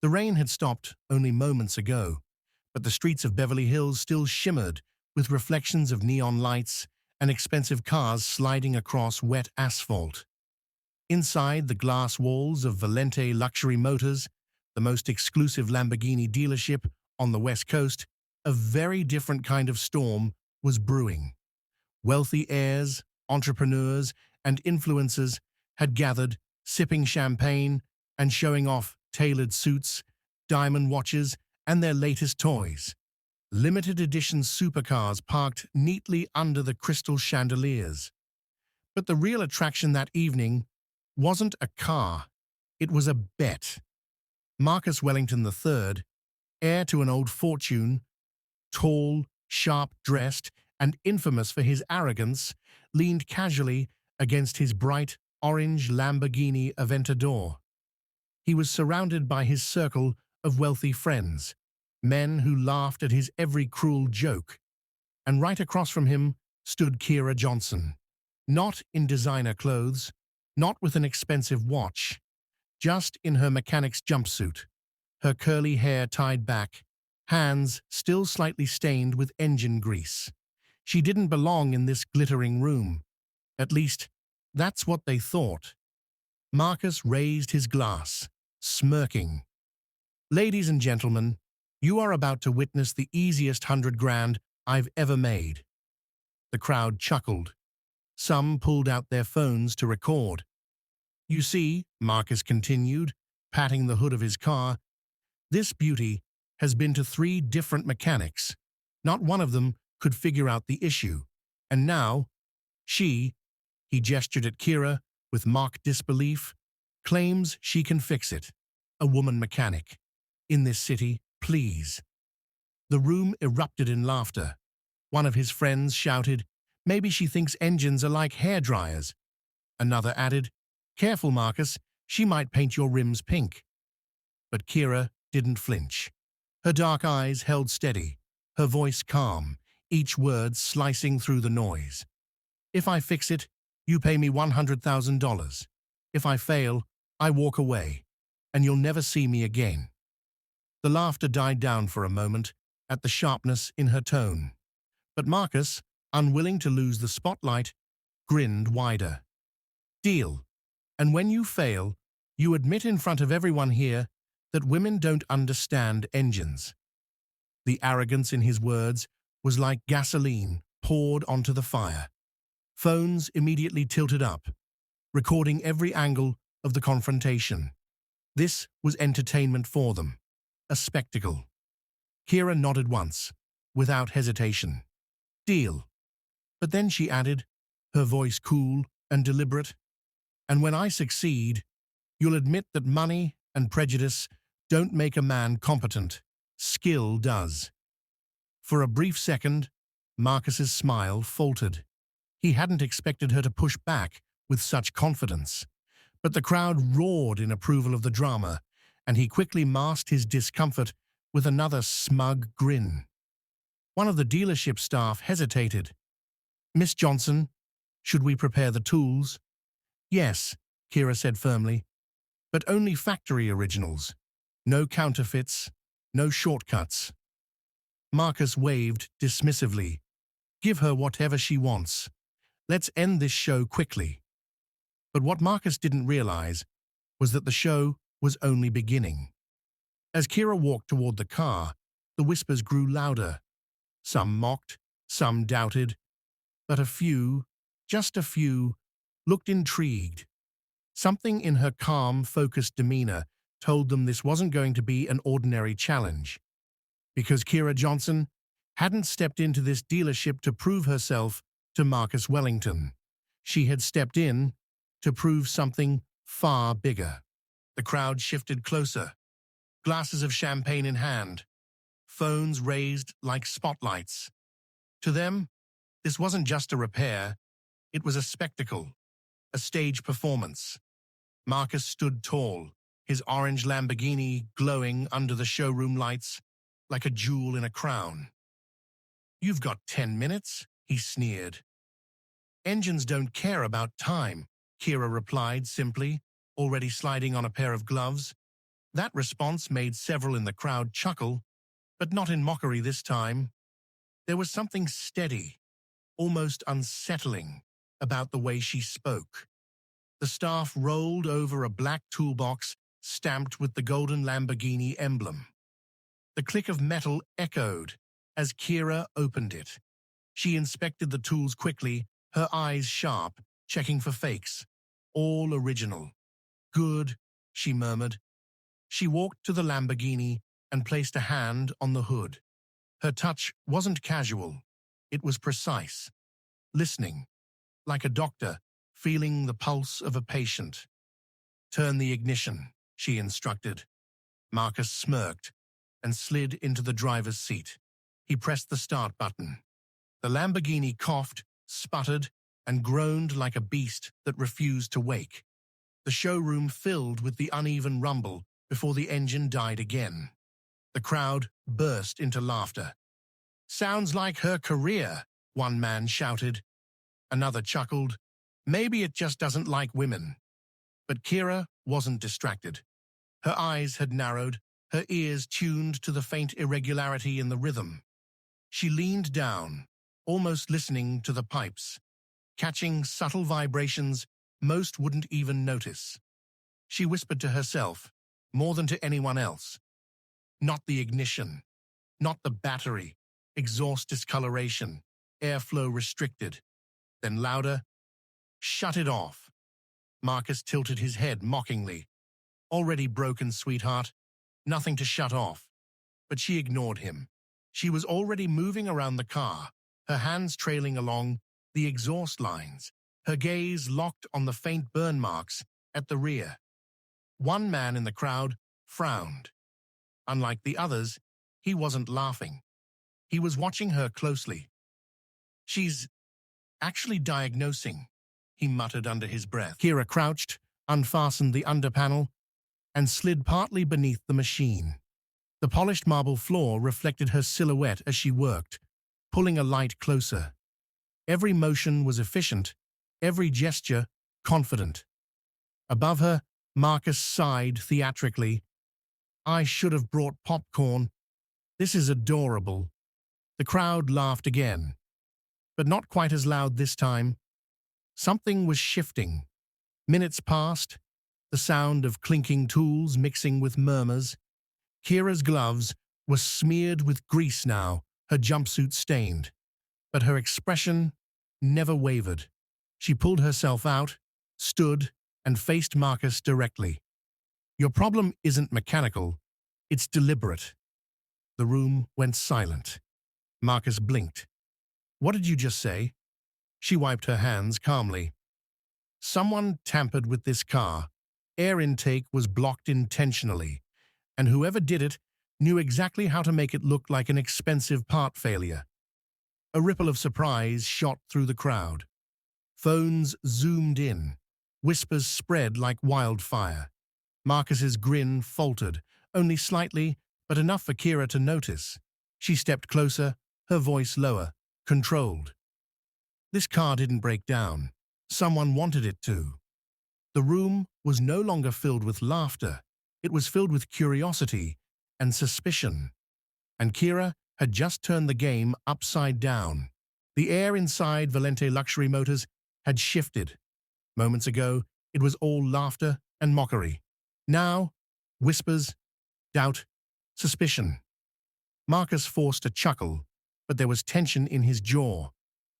The rain had stopped only moments ago, but the streets of Beverly Hills still shimmered with reflections of neon lights and expensive cars sliding across wet asphalt. Inside the glass walls of Valente Luxury Motors, the most exclusive Lamborghini dealership on the West Coast, a very different kind of storm was brewing. Wealthy heirs, entrepreneurs, and influencers had gathered, sipping champagne and showing off tailored suits, diamond watches, and their latest toys. Limited edition supercars parked neatly under the crystal chandeliers. But the real attraction that evening wasn't a car, it was a bet. Marcus Wellington III, heir to an old fortune, tall, sharp-dressed, and infamous for his arrogance, leaned casually against his bright orange Lamborghini Aventador. He was surrounded by his circle of wealthy friends, men who laughed at his every cruel joke, and right across from him stood Kira Johnson. Not in designer clothes, not with an expensive watch, just in her mechanic's jumpsuit, her curly hair tied back, hands still slightly stained with engine grease. She didn't belong in this glittering room. At least, that's what they thought. Marcus raised his glass, smirking. "Ladies and gentlemen, you are about to witness the easiest 100 grand I've ever made." The crowd chuckled. Some pulled out their phones to record. "You see," Marcus continued, patting the hood of his car, "this beauty has been to 3 different mechanics. Not one of them could figure out the issue. And now, she," he gestured at Kira with mock disbelief, "claims she can fix it. A woman mechanic. In this city, please." The room erupted in laughter. One of his friends shouted, "Maybe she thinks engines are like hairdryers." Another added, "Careful, Marcus, she might paint your rims pink." But Kira didn't flinch. Her dark eyes held steady, her voice calm, each word slicing through the noise. "If I fix it, you pay me $100,000. If I fail, I walk away, and you'll never see me again." The laughter died down for a moment at the sharpness in her tone. But Marcus, unwilling to lose the spotlight, grinned wider. "Deal. And when you fail, you admit in front of everyone here that women don't understand engines." The arrogance in his words was like gasoline poured onto the fire. Phones immediately tilted up, recording every angle of the confrontation. This was entertainment for them, a spectacle. Kira nodded once, without hesitation. "Deal." But then she added, her voice cool and deliberate, "And when I succeed, you'll admit that money and prejudice don't make a man competent. Skill does." For a brief second, Marcus's smile faltered. He hadn't expected her to push back with such confidence. But the crowd roared in approval of the drama, and he quickly masked his discomfort with another smug grin. One of the dealership staff hesitated. "Miss Johnson, should we prepare the tools?" "Yes," Kira said firmly, "but only factory originals. No counterfeits, no shortcuts." Marcus waved dismissively. "Give her whatever she wants. Let's end this show quickly." But what Marcus didn't realize was that the show was only beginning. As Kira walked toward the car, the whispers grew louder. Some mocked, some doubted, but a few, just a few, looked intrigued. Something in her calm, focused demeanor told them this wasn't going to be an ordinary challenge. Because Kira Johnson hadn't stepped into this dealership to prove herself to Marcus Wellington. She had stepped in to prove something far bigger. The crowd shifted closer, glasses of champagne in hand, phones raised like spotlights. To them, this wasn't just a repair, it was a spectacle, a stage performance. Marcus stood tall, his orange Lamborghini glowing under the showroom lights like a jewel in a crown. "You've got 10 minutes, he sneered. "Engines don't care about time," Kira replied simply, already sliding on a pair of gloves. That response made several in the crowd chuckle, but not in mockery this time. There was something steady, almost unsettling, about the way she spoke. The staff rolled over a black toolbox stamped with the golden Lamborghini emblem. The click of metal echoed as Kira opened it. She inspected the tools quickly, her eyes sharp, checking for fakes. All original. Good, she murmured. She walked to the Lamborghini and placed a hand on the hood. Her touch wasn't casual. It was precise. Listening, like a doctor, feeling the pulse of a patient. Turn the ignition, she instructed. Marcus smirked and slid into the driver's seat. He pressed the start button. The Lamborghini coughed, sputtered, and groaned like a beast that refused to wake. The showroom filled with the uneven rumble before the engine died again. The crowd burst into laughter. "Sounds like her career," one man shouted. Another chuckled. "Maybe it just doesn't like women." But Kira wasn't distracted. Her eyes had narrowed, her ears tuned to the faint irregularity in the rhythm. She leaned down, almost listening to the pipes, catching subtle vibrations most wouldn't even notice. She whispered to herself, more than to anyone else. Not the ignition, not the battery, exhaust discoloration, airflow restricted. Then louder, "Shut it off." Marcus tilted his head mockingly. "Already broken, sweetheart. Nothing to shut off." But she ignored him. She was already moving around the car, her hands trailing along the exhaust lines, her gaze locked on the faint burn marks at the rear. One man in the crowd frowned. Unlike the others, he wasn't laughing. He was watching her closely. "She's actually diagnosing," he muttered under his breath. Kira crouched, unfastened the under panel, and slid partly beneath the machine. The polished marble floor reflected her silhouette as she worked, pulling a light closer. Every motion was efficient, every gesture confident. Above her, Marcus sighed theatrically. "I should have brought popcorn. This is adorable." The crowd laughed again, but not quite as loud this time. Something was shifting. Minutes passed, the sound of clinking tools mixing with murmurs. Kira's gloves were smeared with grease now, her jumpsuit stained. But her expression never wavered. She pulled herself out, stood, and faced Marcus directly. "Your problem isn't mechanical, it's deliberate." The room went silent. Marcus blinked. "What did you just say?" She wiped her hands calmly. "Someone tampered with this car. Air intake was blocked intentionally, and whoever did it knew exactly how to make it look like an expensive part failure." A ripple of surprise shot through the crowd. Phones zoomed in. Whispers spread like wildfire. Marcus's grin faltered, only slightly, but enough for Kira to notice. She stepped closer, her voice lower, controlled. "This car didn't break down. Someone wanted it to." The room was no longer filled with laughter. It was filled with curiosity and suspicion. And Kira had just turned the game upside down. The air inside Valente Luxury Motors had shifted. Moments ago, it was all laughter and mockery. Now, whispers, doubt, suspicion. Marcus forced a chuckle, but there was tension in his jaw.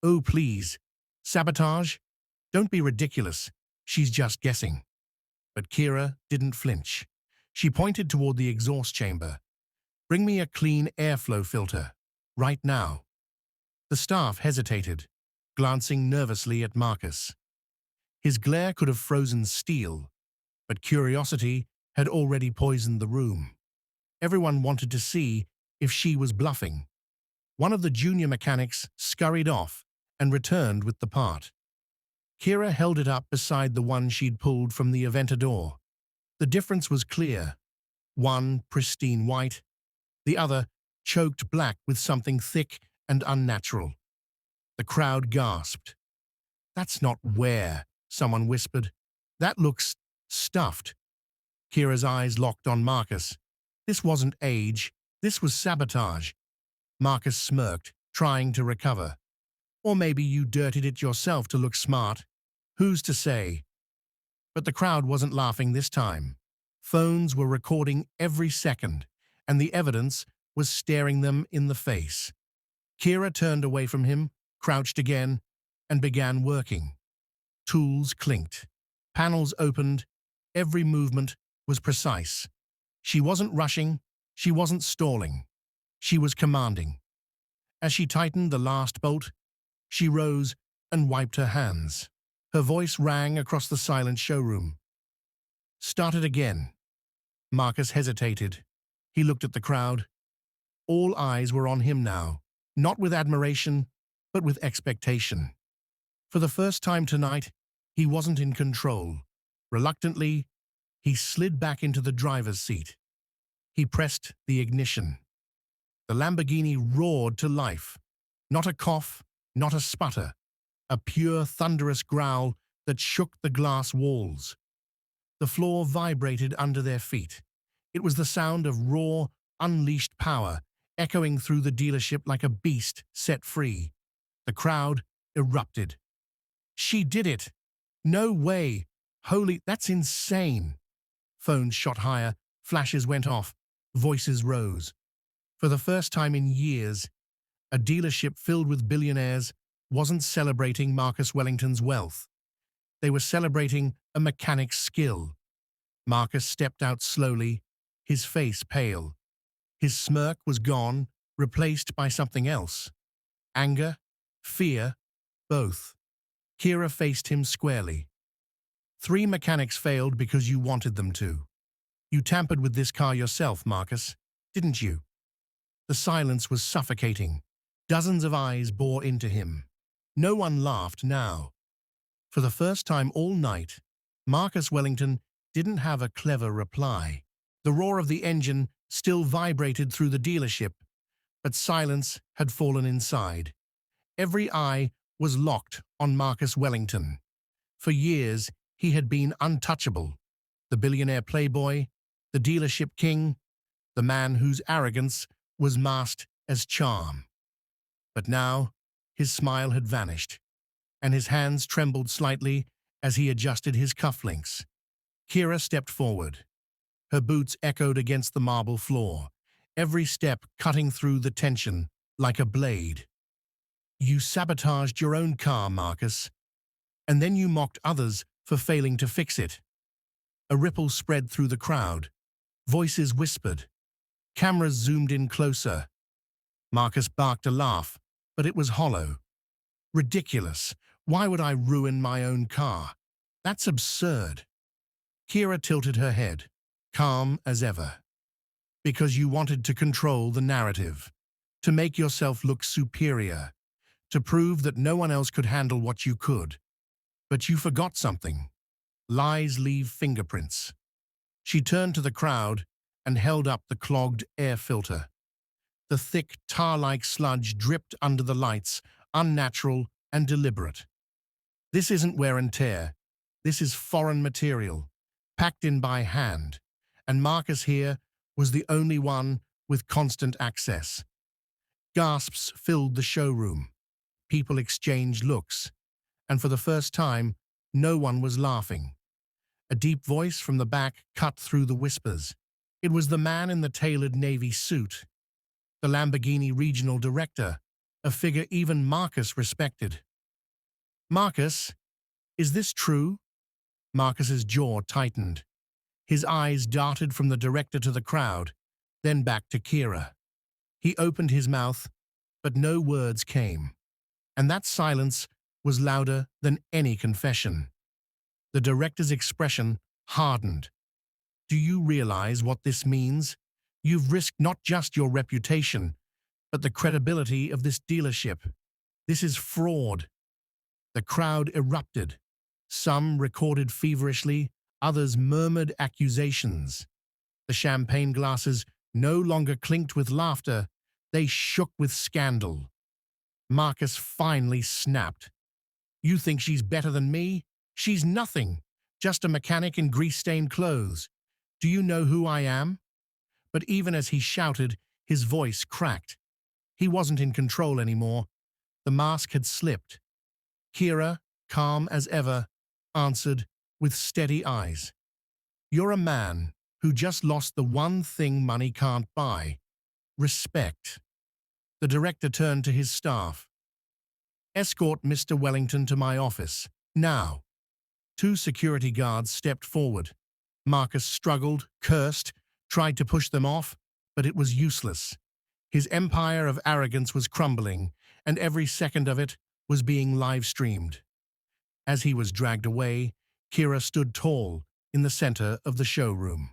"Oh, please. Sabotage? Don't be ridiculous. She's just guessing." But Kira didn't flinch. She pointed toward the exhaust chamber. "Bring me a clean airflow filter, right now." The staff hesitated, glancing nervously at Marcus. His glare could have frozen steel, but curiosity had already poisoned the room. Everyone wanted to see if she was bluffing. One of the junior mechanics scurried off and returned with the part. Kira held it up beside the one she'd pulled from the Aventador. The difference was clear. One pristine white, the other choked black with something thick and unnatural. The crowd gasped. "That's not wear," someone whispered. "That looks stuffed." Kira's eyes locked on Marcus. This wasn't age, this was sabotage. Marcus smirked, trying to recover. Or maybe you dirtied it yourself to look smart. Who's to say? But the crowd wasn't laughing this time. Phones were recording every second, and the evidence was staring them in the face. Kira turned away from him, crouched again, and began working. Tools clinked. Panels opened. Every movement was precise. She wasn't rushing. She wasn't stalling. She was commanding. As she tightened the last bolt, she rose and wiped her hands. Her voice rang across the silent showroom. Start it again. Marcus hesitated. He looked at the crowd. All eyes were on him now, not with admiration, but with expectation. For the first time tonight, he wasn't in control. Reluctantly, he slid back into the driver's seat. He pressed the ignition. The Lamborghini roared to life. Not a cough, not a sputter. A pure, thunderous growl that shook the glass walls. The floor vibrated under their feet. It was the sound of raw, unleashed power, echoing through the dealership like a beast set free. The crowd erupted. She did it! No way! Holy, that's insane! Phones shot higher, flashes went off, voices rose. For the first time in years, a dealership filled with billionaires wasn't celebrating Marcus Wellington's wealth. They were celebrating a mechanic's skill. Marcus stepped out slowly, his face pale. His smirk was gone, replaced by something else. Anger, fear, both. Kira faced him squarely. 3 mechanics failed because you wanted them to. You tampered with this car yourself, Marcus, didn't you? The silence was suffocating. Dozens of eyes bore into him. No one laughed now. For the first time all night, Marcus Wellington didn't have a clever reply. The roar of the engine still vibrated through the dealership, but silence had fallen inside. Every eye was locked on Marcus Wellington. For years, he had been untouchable. The billionaire playboy, the dealership king, the man whose arrogance was masked as charm. But now, his smile had vanished, and his hands trembled slightly as he adjusted his cufflinks. Kira stepped forward. Her boots echoed against the marble floor, every step cutting through the tension like a blade. You sabotaged your own car, Marcus, and then you mocked others for failing to fix it. A ripple spread through the crowd. Voices whispered. Cameras zoomed in closer. Marcus barked a laugh, but it was hollow. Ridiculous. Why would I ruin my own car? That's absurd. Kira tilted her head, calm as ever. Because you wanted to control the narrative, to make yourself look superior, to prove that no one else could handle what you could. But you forgot something. Lies leave fingerprints. She turned to the crowd and held up the clogged air filter. The thick, tar-like sludge dripped under the lights, unnatural and deliberate. This isn't wear and tear. This is foreign material, packed in by hand, and Marcus here was the only one with constant access. Gasps filled the showroom. People exchanged looks, and for the first time, no one was laughing. A deep voice from the back cut through the whispers. It was the man in the tailored navy suit, the Lamborghini regional director, a figure even Marcus respected. Marcus, is this true? Marcus's jaw tightened. His eyes darted from the director to the crowd, then back to Kira. He opened his mouth, but no words came. And that silence was louder than any confession. The director's expression hardened. Do you realize what this means? You've risked not just your reputation, but the credibility of this dealership. This is fraud. The crowd erupted. Some recorded feverishly, others murmured accusations. The champagne glasses no longer clinked with laughter, they shook with scandal. Marcus finally snapped. You think she's better than me? She's nothing, just a mechanic in grease-stained clothes. Do you know who I am? But even as he shouted, his voice cracked. He wasn't in control anymore. The mask had slipped. Kira, calm as ever, answered with steady eyes. You're a man who just lost the one thing money can't buy. Respect. The director turned to his staff. Escort Mr. Wellington to my office, now. Two security guards stepped forward. Marcus struggled, cursed, tried to push them off, but it was useless. His empire of arrogance was crumbling, and every second of it was being live-streamed. As he was dragged away, Kira stood tall in the center of the showroom.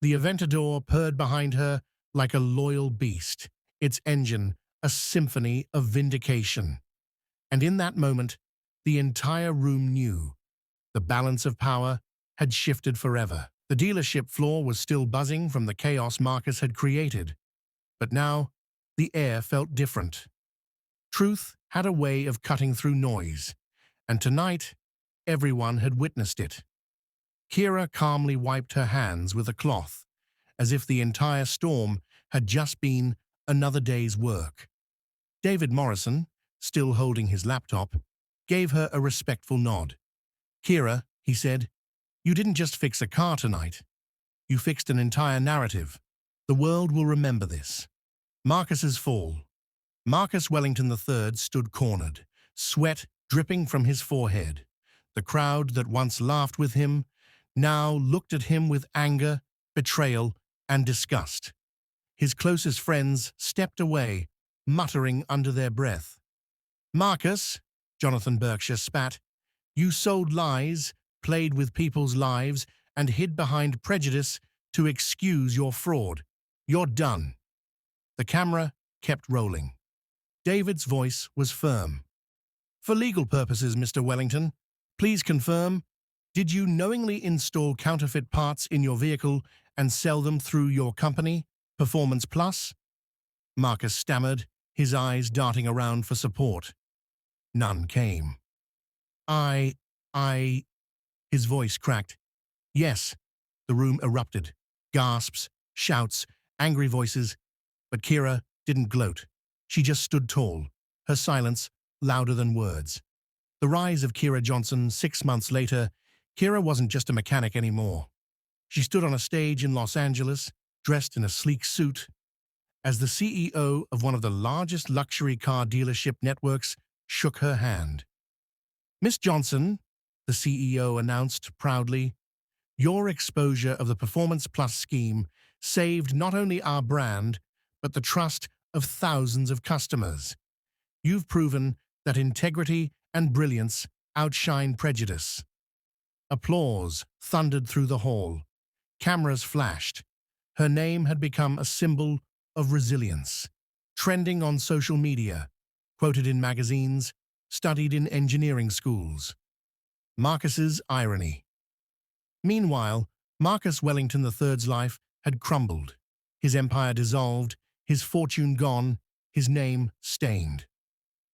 The Aventador purred behind her like a loyal beast, its engine a symphony of vindication. And in that moment, the entire room knew the balance of power had shifted forever. The dealership floor was still buzzing from the chaos Marcus had created, but now the air felt different. Truth had a way of cutting through noise, and tonight everyone had witnessed it. Kira calmly wiped her hands with a cloth, as if the entire storm had just been another day's work. David Morrison, still holding his laptop, gave her a respectful nod. Kira, he said, you didn't just fix a car tonight. You fixed an entire narrative. The world will remember this. Marcus's fall. Marcus Wellington III stood cornered, sweat dripping from his forehead. The crowd that once laughed with him now looked at him with anger, betrayal, and disgust. His closest friends stepped away, muttering under their breath. Marcus, Jonathan Berkshire spat, you sold lies, played with people's lives, and hid behind prejudice to excuse your fraud. You're done. The camera kept rolling. David's voice was firm. For legal purposes, Mr. Wellington, please confirm, did you knowingly install counterfeit parts in your vehicle and sell them through your company, Performance Plus? Marcus stammered, his eyes darting around for support. None came. His voice cracked. Yes, the room erupted. Gasps, shouts, angry voices. But Kira didn't gloat. She just stood tall, her silence louder than words. The rise of Kira Johnson 6 months later, Kira wasn't just a mechanic anymore. She stood on a stage in Los Angeles, dressed in a sleek suit. As the CEO of one of the largest luxury car dealership networks shook her hand. Miss Johnson, the CEO announced proudly, your exposure of the Performance Plus scheme saved not only our brand, but the trust of thousands of customers. You've proven that integrity and brilliance outshine prejudice. Applause thundered through the hall. Cameras flashed. Her name had become a symbol of resilience. Trending on social media, quoted in magazines, studied in engineering schools. Marcus's irony. Meanwhile, Marcus Wellington III's life had crumbled. His empire dissolved, his fortune gone, his name stained.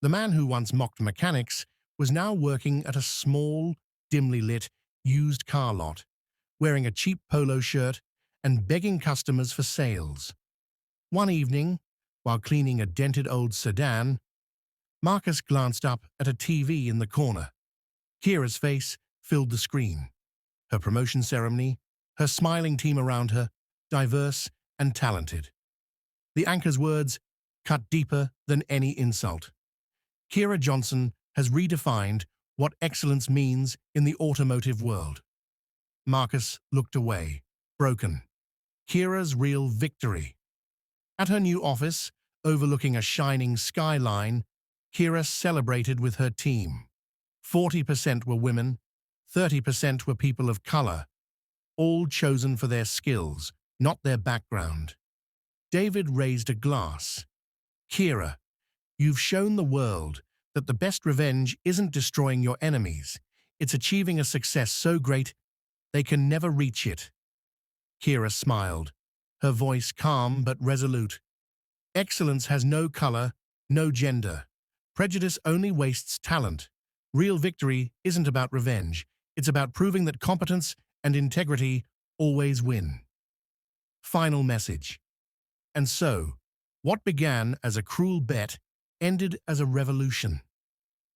The man who once mocked mechanics was now working at a small, dimly lit, used car lot, wearing a cheap polo shirt and begging customers for sales. One evening, while cleaning a dented old sedan, Marcus glanced up at a TV in the corner. Kira's face filled the screen. Her promotion ceremony, her smiling team around her, diverse and talented. The anchor's words cut deeper than any insult. Kira Johnson has redefined what excellence means in the automotive world. Marcus looked away, broken. Kira's real victory. At her new office, overlooking a shining skyline, Kira celebrated with her team. 40% were women, 30% were people of color, all chosen for their skills, not their background. David raised a glass. Kira, you've shown the world that the best revenge isn't destroying your enemies, it's achieving a success so great they can never reach it. Kira smiled, her voice calm but resolute. Excellence has no color, no gender. Prejudice only wastes talent. Real victory isn't about revenge. It's about proving that competence and integrity always win. Final message. And so, what began as a cruel bet ended as a revolution.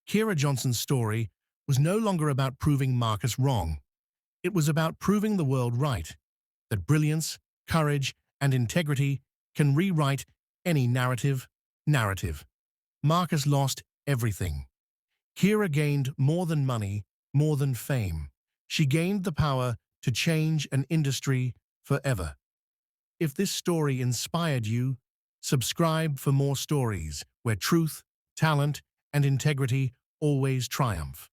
Kira Johnson's story was no longer about proving Marcus wrong. It was about proving the world right, that brilliance, courage, and integrity can rewrite any narrative. Marcus lost everything. Kira gained more than money, more than fame. She gained the power to change an industry forever. If this story inspired you, subscribe for more stories where truth, talent, and integrity always triumph.